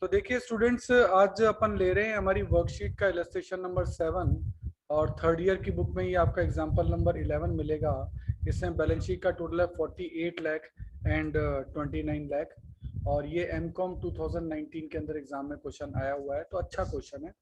तो देखिए स्टूडेंट्स, आज अपन ले रहे हैं हमारी वर्कशीट का इलस्ट्रेशन नंबर 7 और थर्ड ईयर की बुक में ही आपका एग्जाम्पल नंबर 11 मिलेगा। इसमें बैलेंस शीट का टोटल है 48 लाख एंड 29 लाख और ये एमकॉम 2019 के अंदर एग्जाम में क्वेश्चन आया हुआ है, तो अच्छा क्वेश्चन है।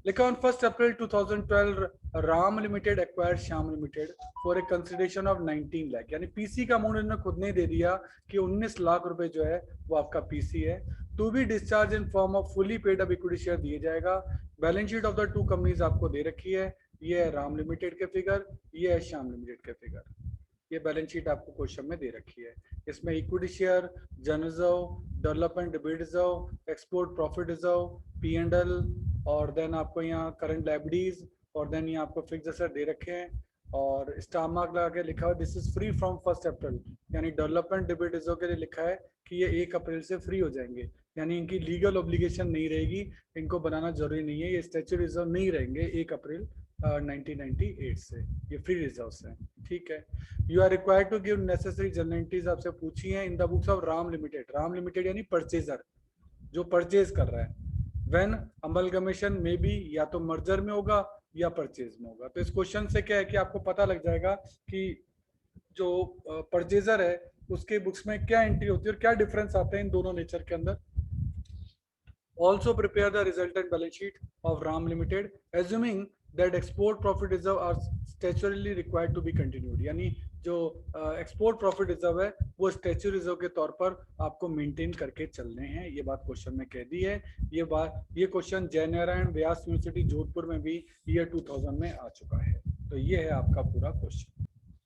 लिखा on 1 April 2012 Ram limited acquired Shyam limited for a consideration of 19 lakh, यानी पीसी का अमाउंट इन्होंने खुद ने दे दिया कि 19 लाख रुपए जो है वो आपका पीसी है। To be discharge in form of fully paid up equity share दिए जाएगा। Balance sheet of the two companies आपको दे रखी है। ये है राम लिमिटेड के फिगर, ये है श्याम लिमिटेड के फिगर। ये बैलेंस शीट आपको क्वेश्चन में दे रखी है। इसमें इक्विटी शेयर, जन reserve, development debit reserve, export profit reserve, P and L, और देन आपको यहाँ करंट लायबिलिटीज, और देन यहाँ आपको फिक्स एसेट दे रखे हैं और स्टार मार्क लगा के लिखा है दिस इज फ्री फ्रॉम 1 अप्रैल, यानी डेवलपमेंट डिबिट रिजर्व के लिए लिखा है कि ये 1 अप्रैल से फ्री हो जाएंगे, यानी इनकी लीगल ऑब्लिगेशन नहीं रहेगी, इनको बनाना जरूरी नहीं है, ये स्टैच्यूटरी रिजर्व नहीं रहेंगे 1 अप्रैल 1998 से, ये फ्री रिजर्व हैं। ठीक है। You are required to give necessary journal entries आपसे पूछी है in the books of Ram limited. Ram limited यानी परचेजर, जो परचेज कर रहा है। व्हेन अमलगमेशन में भी या तो मर्जर में होगा या परचेज में होगा। तो इस क्वेश्चन से क्या है कि आपको पता लग जाएगा कि जो परचेजर है उसके बुक्स में क्या एंट्री होती है और क्या डिफरेंस आते हैं इन दोनों नेचर के अंदर। Also prepare the resultant balance sheet of Ram Limited, assuming that export profit reserve are statutorily required to be continued, यानी जो एक्सपोर्ट प्रॉफिट रिजर्व है वो स्टैच्यू रिजर्व के तौर पर आपको मेंटेन करके चलने हैं। ये बात क्वेश्चन में कह दी है। ये क्वेश्चन जयनारायण व्यास यूनिवर्सिटी जोधपुर में भी ईयर 2000 में आ चुका है। तो ये है आपका पूरा क्वेश्चन।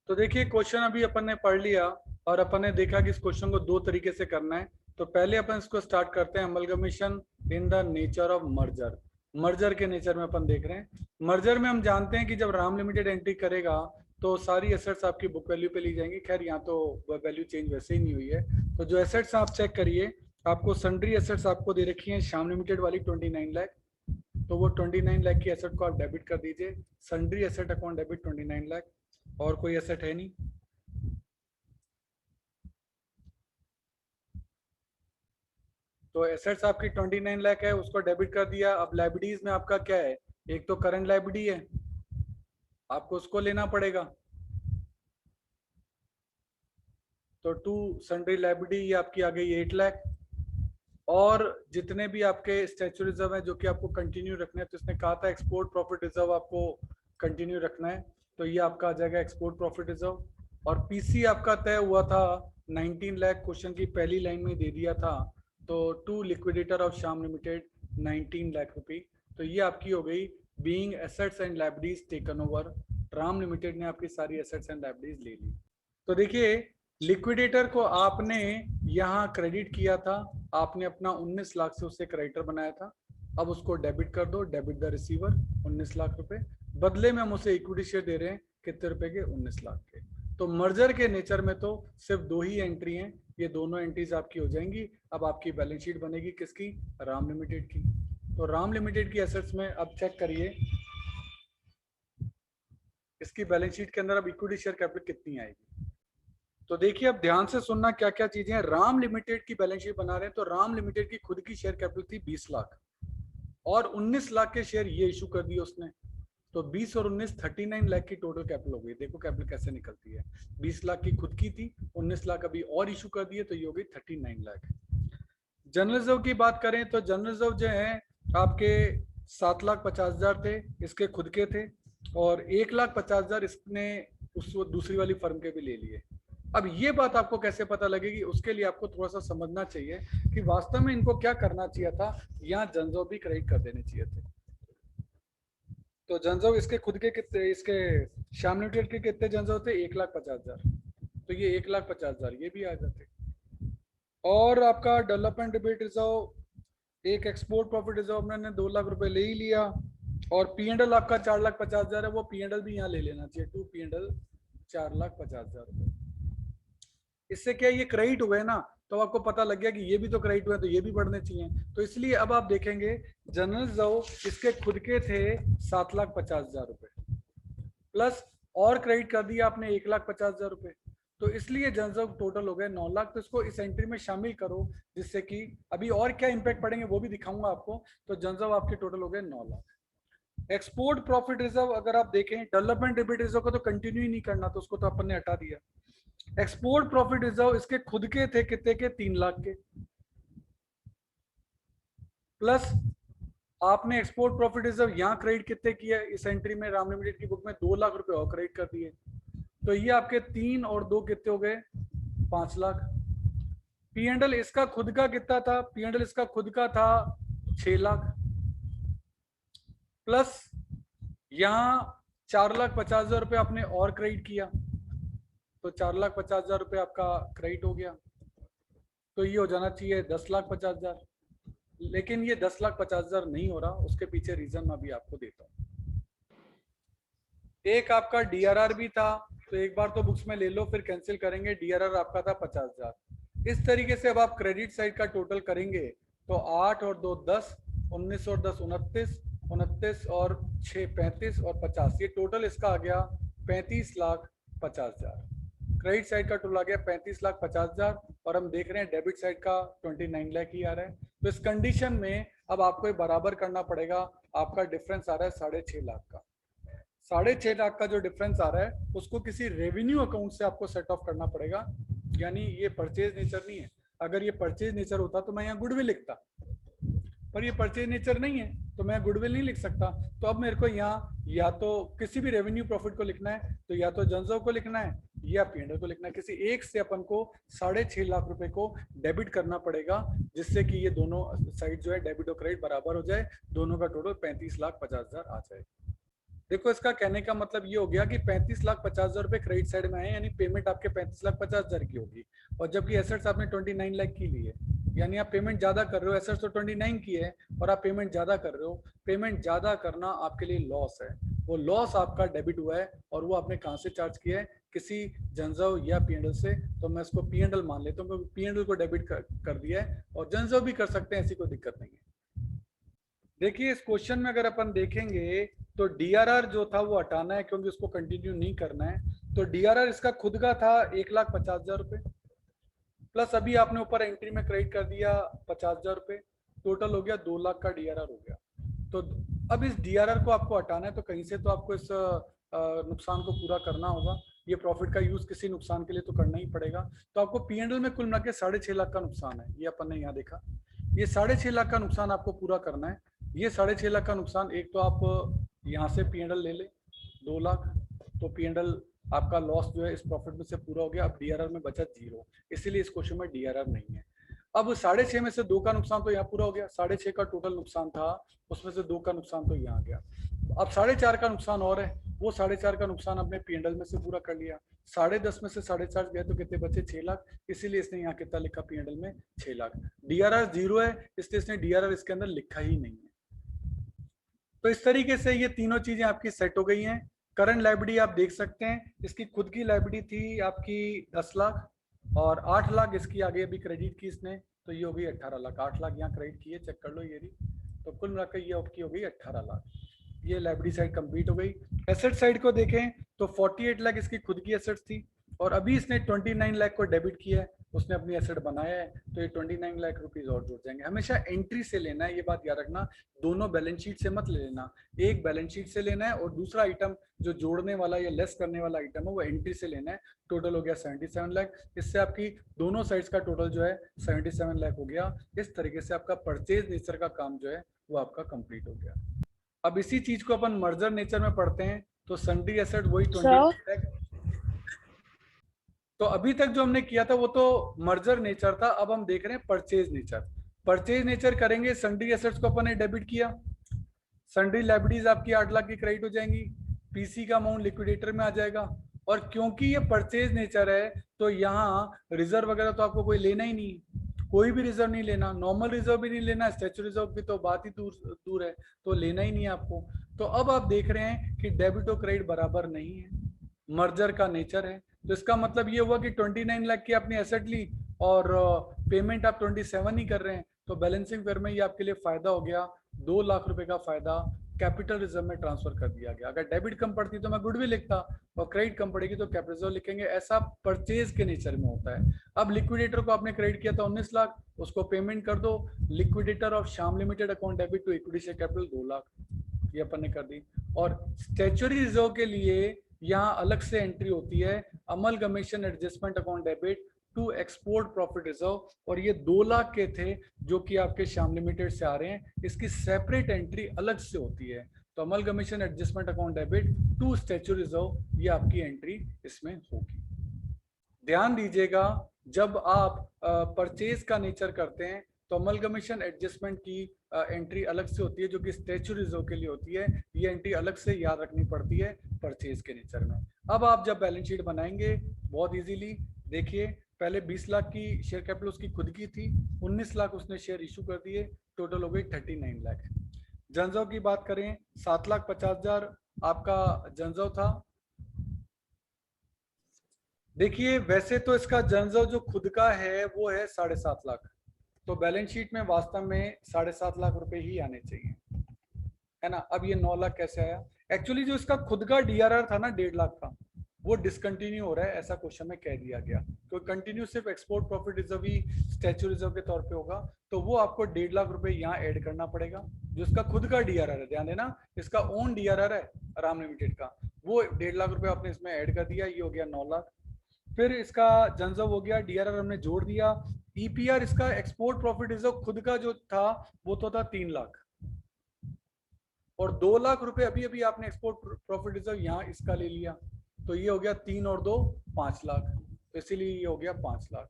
तो देखिए क्वेश्चन अभी अपन ने पढ़ लिया और अपन ने देखा कि इस क्वेश्चन को दो तरीके से करना है। तो पहले अपन इसको स्टार्ट करते हैं amalgamation in the nature of merger. Merger के नेचर में अपन देख रहे हैं। मर्जर में हम जानते हैं कि जब राम लिमिटेड एंट्री करेगा तो सारी एसेट्स आपकी बुक वैल्यू पे ली जाएंगी। खैर यहाँ तो वैल्यू चेंज वैसे ही नहीं हुई है। तो जो एसेट्स आप चेक करिए, आपको सन्ड्री एसेट्स आपको दे रखी है श्याम लिमिटेड वाली 29 लाख। तो वो 29 लाख की एसेट को आप डेबिट कर दीजिए। Sundry asset account debit 29 lakh. और कोई एसेट है नहीं। तो एसेट्स आपकी 29 लाख है, उसको डेबिट कर दिया। अब लायबिलिटीज में आपका क्या है, एक तो करंट लायबिलिटी है, आपको उसको लेना पड़ेगा। तो टू सन्ड्री लायबिलिटी ये आपकी आ गई 8 लाख। और जितने भी आपके स्टैच्यू रिजर्व है जो कि आपको कंटिन्यू रखना है, तो इसने कहा था एक्सपोर्ट प्रॉफिट रिजर्व आपको कंटिन्यू रखना है, तो ये आपका आ जाएगा एक्सपोर्ट प्रॉफिट रिजर्व। और पीसी आपका तय हुआ था 19 लाख, क्वेश्चन की पहली लाइन में दे दिया था। तो to liquidator of Shyam limited 19 lakh रुपए। तो ये आपकी हो गई being assets and liabilities taken over. Ram limited ने आपकी सारी एसेट्स एंड लायबिलिटीज ले ली। तो देखिए लिक्विडेटर को आपने यहाँ क्रेडिट किया था, आपने अपना 19 लाख से उससे क्रेडिटर बनाया था। अब उसको डेबिट कर दो, डेबिट द रिसीवर 19 लाख रुपए। बदले में हम उसे इक्विटी शेयर दे रहे हैं कितने रुपए के, 19 लाख के। तो मर्जर के नेचर में तो सिर्फ दो ही एंट्री हैं, ये दोनों एंट्रीज आपकी हो जाएंगी। अब आपकी बैलेंस शीट बनेगी किसकी, राम लिमिटेड की। तो राम लिमिटेड की एसेट्स में अब चेक करिए, इसकी बैलेंस शीट के अंदर अब इक्विटी शेयर कैपिटल कितनी आएगी। तो देखिए अब ध्यान से सुनना क्या क्या चीजें हैं। राम लिमिटेड की बैलेंस शीट बना रहे हैं, तो राम लिमिटेड की खुद की शेयर कैपिटल थी 20 लाख और 19 लाख के शेयर ये इशू कर दिए उसने। तो 20 और 19 39 लाख की टोटल कैपिटल हो गई। देखो कैपिटल कैसे निकलती है, 20 लाख की खुद की थी, 19 लाख अभी और इशू कर दिए, तो ये हो गई 39 लाख। जनरल रिजर्व की बात करें तो जनरल रिजर्व जो है आपके 7,50,000 थे, इसके खुद के थे, और 1,50,000 इसने उस दूसरी वाली फर्म के भी ले लिए। अब ये बात आपको कैसे पता लगेगी, उसके लिए आपको थोड़ा सा समझना चाहिए कि वास्तव में इनको क्या करना चाहिए था। यहाँ जनजो भी क्रेडिट कर देने चाहिए थे। तो जनजो इसके खुद के कितने, इसके श्याम लिमिटेड के कितने जनजो थे, 1,50,000। तो ये 1,50,000 ये भी आ जाते। और आपका डेवलपमेंट डिबिट रिजर्व, एक एक्सपोर्ट प्रॉफिट रिजर्व मैंने 2 लाख रुपए ले ही लिया। और पी&एल आपका 4,50,000 है, वो पी&एल भी यहाँ ले लेना चाहिए। टू पी&एल 4,50,000 रुपए। इससे क्या ये क्रेडिट हुए ना, तो आपको पता लग गया कि ये भी तो क्रेडिट हुए, तो ये भी बढ़ने चाहिए। तो इसलिए अब आप देखेंगे जनरल रिजर्व इसके खुद के थे 7,50,000 रुपए, प्लस और क्रेडिट कर दिया आपने 1,50,000 रुपए। तो इसलिए जनरल टोटल हो गए 9 लाख। तो इसको इस एंट्री में शामिल करो, जिससे कि अभी और क्या इंपैक्ट पड़ेंगे वो भी दिखाऊंगा आपको। तो जनरल आपके टोटल हो गए 9 लाख। एक्सपोर्ट प्रॉफिट रिजर्व अगर आप देखें, डेवलपमेंट डेबिट रिजर्व को तो कंटिन्यू ही नहीं करना, तो उसको तो अपन ने हटा दिया। एक्सपोर्ट प्रॉफिट रिजर्व इसके खुद के थे कितने के, 3 लाख के, प्लस आपने एक्सपोर्ट प्रॉफिट रिजर्व यहाँ क्रेडिट कितने किया इस एंट्री में, राम लिमिटेड की बुक में 2 लाख रुपए और क्रेडिट कर दिए। तो ये आपके 3 और 2 कितने हो गए, 5 लाख। पी एंड एल इसका खुद का कितना था, पी एंड एल इसका खुद का था 6 लाख, प्लस यहाँ 4,50,000 रुपये आपने और क्रेडिट किया, तो 4,50,000 रुपये आपका क्रेडिट हो गया। तो ये हो जाना चाहिए 10,50,000, लेकिन ये 10,50,000 नहीं हो रहा। उसके पीछे रीजन मैं अभी आपको देता हूँ। एक आपका डीआरआर भी था, तो एक बार तो बुक्स में ले लो, फिर कैंसिल करेंगे। डीआरआर आपका था 50,000। इस तरीके से अब आप क्रेडिट साइड का टोटल करेंगे तो 8 और 2 10, 19 और 10 29, 29 और 6 35 और 50, ये टोटल इसका आ गया 35,50,000। क्रेडिट साइड का टोटल आ गया 35,50,000 और हम देख रहे हैं डेबिट साइड का 29 लाख ही आ रहा है। तो इस कंडीशन में अब आपको ये बराबर करना पड़ेगा। आपका डिफरेंस आ रहा है 6.5 लाख का। 6.5 लाख का जो डिफरेंस आ रहा है उसको किसी रेवेन्यू अकाउंट से आपको सेट ऑफ करना पड़ेगा। यानी ये परचेज नेचर नहीं है। अगर ये परचेज नेचर होता तो मैं यहाँ गुडविल लिखता, पर ये परचेज नेचर नहीं है तो मैं गुडविल नहीं लिख सकता। तो अब मेरे को यहाँ या तो किसी भी रेवेन्यू प्रॉफिट को लिखना है, तो या तो जनजो को लिखना है या पीएनएल को लिखना है। किसी एक से अपन को 6.5 लाख रुपए को डेबिट करना पड़ेगा, जिससे कि ये दोनों साइड जो है डेबिट और क्रेडिट बराबर हो जाए, दोनों का टोटल 35,50,000 आ जाए। देखो इसका कहने का मतलब ये हो गया कि 35,50,000 रुपए क्रेडिट साइड में आए, यानी पेमेंट आपके 35,50,000 की होगी। और जबकि एसेट्स आपने 29 लाख की ली है, यानी आप पेमेंट ज्यादा कर रहे हो। एसेट्स तो 29 की है और आप पेमेंट ज्यादा कर रहे हो। पेमेंट ज्यादा करना आपके लिए लॉस है, वो लॉस आपका डेबिट हुआ है और वो आपने कहाँ से चार्ज किया है, किसी जनजव या पीएनएल से। तो मैं इसको पीएनएल मान लेता हूँ, पीएनएल को डेबिट कर दिया है और जनजव भी कर सकते हैं, ऐसी कोई दिक्कत नहीं है। देखिए इस क्वेश्चन में अगर अपन देखेंगे तो डीआरआर जो था वो हटाना है, क्योंकि उसको कंटिन्यू नहीं करना है। तो डीआरआर इसका खुद का था 1,50,000 रुपए, प्लस अभी आपने ऊपर एंट्री में क्रेडिट कर दिया 50,000 रुपए, टोटल हो गया 2 लाख का डीआरआर हो गया। तो अब इस डीआरआर को आपको हटाना है, तो कहीं से तो आपको इस नुकसान को पूरा करना होगा। ये प्रॉफिट का यूज किसी नुकसान के लिए तो करना ही पड़ेगा। तो आपको पीएनएल में कुल मिला के 6.5 लाख का नुकसान है, ये अपन ने यहाँ देखा। ये 6.5 लाख का नुकसान आपको पूरा करना है। ये 6.5 लाख का नुकसान, एक तो आप यहाँ से पीएनएल ले ले 2 लाख, तो पीएनएल आपका लॉस जो है इस प्रॉफिट में से पूरा हो गया। अब डीआरआर में बचा 0, इसीलिए इस क्वेश्चन में डीआरआर नहीं है। अब 6.5 में से 2 का नुकसान तो यहाँ पूरा हो गया। 6.5 का टोटल नुकसान था, उसमें से 2 का नुकसान तो यहाँ गया। अब 4.5 का नुकसान और है, वो 4.5 का नुकसान आपने पीएनएल में से पूरा कर लिया। 10.5 में से 4.5 गए तो कितने बचे, 6 लाख। इसीलिए इसने यहाँ कितना लिखा पीएनएल में, 6 लाख। डीआरआर 0 है, इसलिए इसने डीआरआर इसके अंदर लिखा ही नहीं है। तो इस तरीके से ये तीनों चीजें आपकी सेट हो गई हैं। करंट लायबिलिटी आप देख सकते हैं, इसकी खुद की लायबिलिटी थी आपकी 10 लाख और 8 लाख इसकी आगे अभी क्रेडिट की इसने, तो ये हो गई 18 लाख। 8 लाख यहाँ क्रेडिट की है, चेक कर लो ये भी। तो कुल मिलाकर ये आपकी हो गई 18 लाख। ये लायबिलिटी साइड कंप्लीट हो गई। एसेट साइड को देखें तो 48 लाख इसकी खुद की एसेट्स थी और अभी इसने 29 लाख को डेबिट किया है, उसने अपनी एसेट बनाया है, तो ये 29 लाख रुपीज और जुड़ जाएंगे। हमेशा एंट्री से लेना है, ये बात याद रखना। दोनों बैलेंस शीट से मत ले लेना, एक बैलेंस शीट से लेना है और दूसरा आइटम जो जोड़ने वाला या लेस करने वाला आइटम है वो एंट्री से लेना है। टोटल हो गया 77 लाख। इससे आपकी दोनों साइड्स का टोटल जो है 77 लाख हो गया। इस तरीके से आपका परचेज नेचर का काम जो है वो आपका कंप्लीट हो गया। अब इसी चीज को अपन मर्जर नेचर में पढ़ते हैं, तो सन्ड्री एसेट वही 20 लाख। तो अभी तक जो हमने किया था वो तो मर्जर नेचर था, अब हम देख रहे हैं परचेज नेचर। परचेज नेचर करेंगे, सन्ड्री एसेट्स को अपन ने डेबिट किया, सन्ड्री लायबिलिटीज आपकी 8 लाख की क्रेडिट हो जाएंगी, पीसी का अमाउंट लिक्विडेटर में आ जाएगा। और क्योंकि ये परचेज नेचर है तो यहाँ रिजर्व वगैरह तो आपको कोई लेना ही नहीं, कोई भी रिजर्व नहीं लेना, नॉर्मल रिजर्व भी नहीं लेना, स्टैच्यू रिजर्व की तो बात ही दूर है, तो लेना ही नहीं है आपको। तो अब आप देख रहे हैं कि डेबिट और क्रेडिट बराबर नहीं है, मर्जर का नेचर है। तो इसका मतलब ये हुआ कि 29 लाख की आपने एसेट ली और पेमेंट आप 27 ही कर रहे हैं, तो बैलेंसिंग फेयर में ये आपके लिए फायदा हो गया 2 लाख रुपए का फायदा कैपिटल रिजर्व में ट्रांसफर कर दिया गया। अगर डेबिट कम पड़ती तो मैं गुडविल लिखता और क्रेडिट कम पड़ेगी तो कैपिटल रिजर्व लिखेंगे। ऐसा परचेज के नेचर में होता है। अब लिक्विडेटर को आपने क्रेडिट किया था 19 लाख, उसको पेमेंट कर दो। Liquidator of Shyam limited account debit to equity share capital 2 lakh, ये अपन ने कर दी। और स्टैच्यूटरी रिजर्व के लिए यहाँ अलग से एंट्री होती है, amalgamation adjustment account debit to export profit reserve, और ये 2 लाख के थे जो कि आपके श्याम लिमिटेड से आ रहे हैं। इसकी सेपरेट एंट्री अलग से होती है। तो amalgamation adjustment account debit to statutory reserve, ये आपकी एंट्री इसमें होगी। ध्यान दीजिएगा, जब आप परचेज का नेचर करते हैं तो अमलगमेशन एडजस्टमेंट की एंट्री अलग से होती है जो कि स्टैच्यूटरी रिजर्व के लिए होती है। ये एंट्री अलग से याद रखनी पड़ती है परचेज के नेचर में। अब आप जब बैलेंस शीट बनाएंगे बहुत इजीली, देखिए पहले 20 लाख की शेयर कैपिटल उसकी खुद की थी, 19 लाख उसने शेयर इशू कर दिए, टोटल हो गई 39 लाख। जनजव की बात करें, 7,50,000 आपका जनजव था। देखिए वैसे तो इसका जनजव जो खुद का है वो है 7.5 लाख, तो बैलेंस शीट में वास्तव में 7.5 लाख रुपए ही आने चाहिए, है ना। अब ये 9 लाख कैसे आया? एक्चुअली जो इसका खुद का डीआरआर था ना 1.5 लाख का, वो डिसकंटिन्यू हो रहा है, ऐसा क्वेश्चन में कह दिया गया। तो कंटिन्यू सिर्फ एक्सपोर्ट प्रॉफिट रिजर्व ही स्टैच्यू रिजर्व के तौर पे होगा, तो वो आपको 1.5 लाख रुपए यहाँ ऐड करना पड़ेगा। जो इसका खुद का डीआरआर है, ध्यान देना, इसका ओन डीआरआर है राम लिमिटेड का, वो 1.5 लाख रुपए आपने इसमें ऐड कर दिया, ये हो गया 9 लाख। फिर इसका जनजव हो गया, डीआरआर हमने जोड़ दिया। ईपीआर इसका एक्सपोर्ट प्रॉफिट रिजर्व खुद का जो था वो तो था 3 लाख, और 2 लाख रुपए अभी अभी आपने एक्सपोर्ट प्रॉफिट रिजर्व यहाँ इसका ले लिया, तो ये हो गया 3 और 2 5 लाख, तो इसीलिए ये हो गया 5 लाख।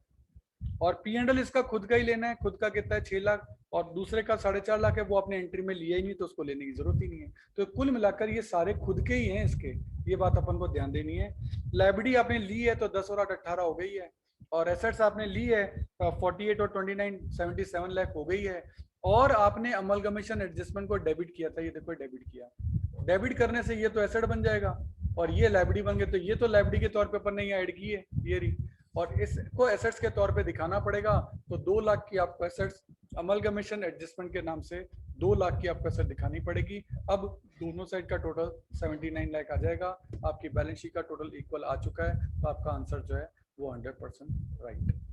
और पी एंड एल इसका खुद का ही लेना है, खुद का कितना है 6 लाख, और दूसरे का 4.5 लाख है, वो आपने एंट्री में लिया ही नहीं तो उसको लेने की जरूरत ही नहीं है। तो कुल मिलाकर ये सारे खुद के ही हैं इसके, ये बात अपन को ध्यान देनी है। लाइबिलिटी आपने ली है तो 10 और 8 18 हो गई है, और एसेट्स आपने ली है 48 और 29 77 लाख हो गई है। और आपने अमलगमेशन एडजस्टमेंट को डेबिट किया था, ये देखो डेबिट किया, डेबिट करने से ये तो एसेट बन जाएगा और ये लाइबिलिटी बन गई, तो ये तो लाइबिलिटी के तौर पे अपन ने यहाँ ऐड की है ये रही, और इसको एसेट्स के तौर पे दिखाना पड़ेगा। तो 2 लाख की आपको एसेट्स अमलगमेशन एडजस्टमेंट के नाम से 2 लाख की आपको एसेट दिखानी पड़ेगी। अब दोनों साइड का टोटल 79 लाख आ जाएगा, आपकी बैलेंस शीट का टोटल इक्वल आ चुका है, तो आपका आंसर जो है वो 100% राइट है।